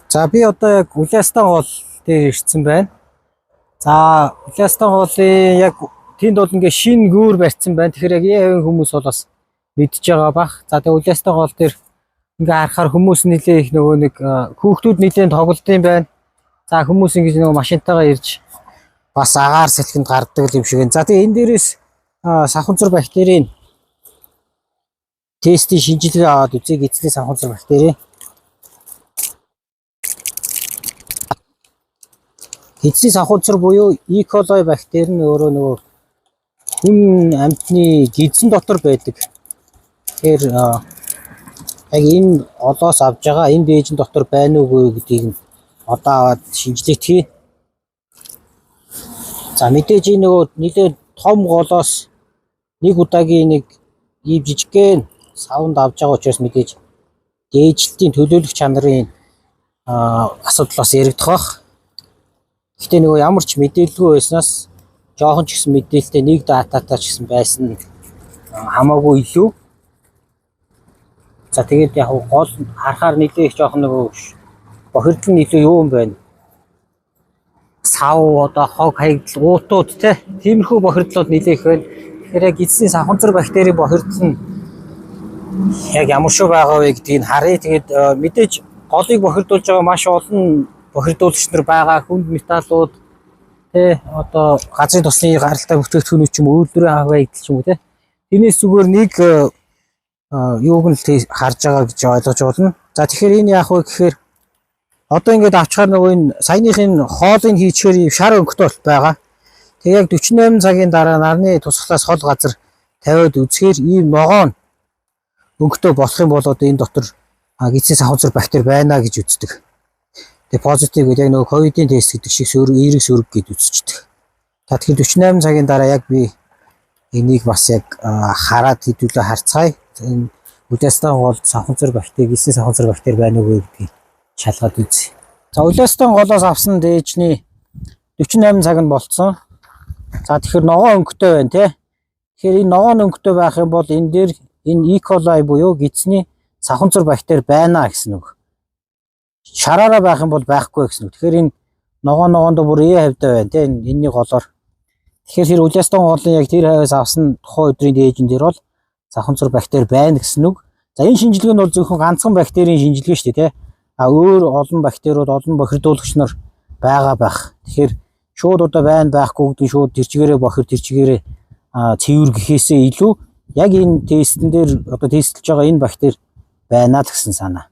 За би одоо яг Улаастан хоол дээр ирсэн байна. За Улаастан хоолын яг тэнд бол ингээ шинэ гүүр барьсан байна. Тэгэхээр яг явын хүмүүс бол бас мэдж байгаа бах. За тэгээ Улаастан хоол дээр ингээ харахаар хүмүүс нэлээ их нөгөө нэг хүүхдүүд нэлээд тоглолтын байна. За хүмүүс ингээ нөгөө машинтайгаа ирж бас агаар сэлхэнд гардаг юм шиг байна. За тэгээ энэ дээрээс сахунцар бактерийн тестийн шинжилгээ аваад үзье. Эцсийн сахунцар бактери. Эцсийн сахунцар буюу E. coli бактери нь өөрөө нөгөө хүн амьтны гидсэн дотор байдаг. Тэгэхээр яг энэ олоос авж байгаа энэ дээжин дотор байна уугүй гэдгийг нь одоо аваад шинжилгээ хий. За мэдээж энэ нөгөө нэлээд том голоос нэг удаагийн нэг ийм жижигхэн савнд авж байгаа учраас мэдээж дээжилтийн төлөөлөх чанарын асуудал бас яригдах бах. Гэтэ нөгөө ямар ч мэдээлэлгүй байснаас жоохон ч гэсэн мэдээлэлтэй нэг дататай ч гэсэн байсан хамаагүй илүү. За тэгээд яг гол харахаар нэлээ их жоохон нөгөө бохирдол нь илүү юу юм байна. Сав одоо хог хаягдал уутууд тиймэрхүү бохирдлууд нэлээ их байна. Тэгэхээр яг эцсийн сахунцар бактери бохирдол нь яг ямар шүү байгаа вэ гэдгийг харъя. Тэгээд мэдээж голыг бохирдуулж байгаа маш олон бохирдуулагч нар байгаа. Хүнд металлууд одоо газрын тосны гаралтай бүтээгдэхүүнүүд ч юм уу үйлдвэрийн хаваагдал ч юм уу тэрнээс зүгээр нэг юуг нь харж байгаа гэж ойлгож байна. За тэгэхээр энэ яах вэ гэхээр одоо ингээд авчгаар нөгөө энэ саяныхын хоолыг хийчихээр шар өнгөтэй болт байгаа. Тэг яг 48 цагийн дараа нарны тусгалаас хол газар тавиад үзэхээр ийм ногоон өнгөтэй болох юм бол одоо энэ дотор гидсийн сахунцар бактери байна гэж үздэг. Тэгээ позитив гэдэг яг нөгөө ковидын тест гэдэг шиг эерэг сөрөг гэж үзчихдэг. Та тэгэхээр 48 цагийн дараа яг би энийг бас яг хараад хэдүүлээ харцгаая. Энэ Улаастан хоол сахунцар бактери, гидсийн сахунцар бактери байна уу гэдгийг шалгаад үзье. За Улаастан голоос авсан дээжний 48 цаг нь болцсон. За тэгэхээр ногоон өнгөтэй байна тий. Тэгэхээр энэ ногоон өнгөтэй байх юм бол энэ дээр энэ E. coli буюу гидсний сахунцар бактери байна гэсэн үг. Шараараа байх юм бол байхгүй гэсэн үг. Тэгэхээр энэ ногоондоо бүр хавьтай байна тий. Энэний голоор. Тэгэхээр тэр Улаастан хоолын яг тэр хавьяас авсан тухайн өдрийн дээжин дээр бол сахунцар бактери байна гэсэн үг. За энэ шинжилгээ нь бол зөвхөн ганцхан бактерийн шинжилгээ шүү дээ тий. Өөр олон бактериуд, олон бохирдуулагч нар байгаа байх. Тэгэхээр шууд одоо байна байхгүй гэдгийг шууд тэрчгээрээ бохир тэрчгээрээ цэвэр гэхээсээ илүү яг энэ тестэн дээр одоо тестлж байгаа энэ бактери байна л гэсэн санаа.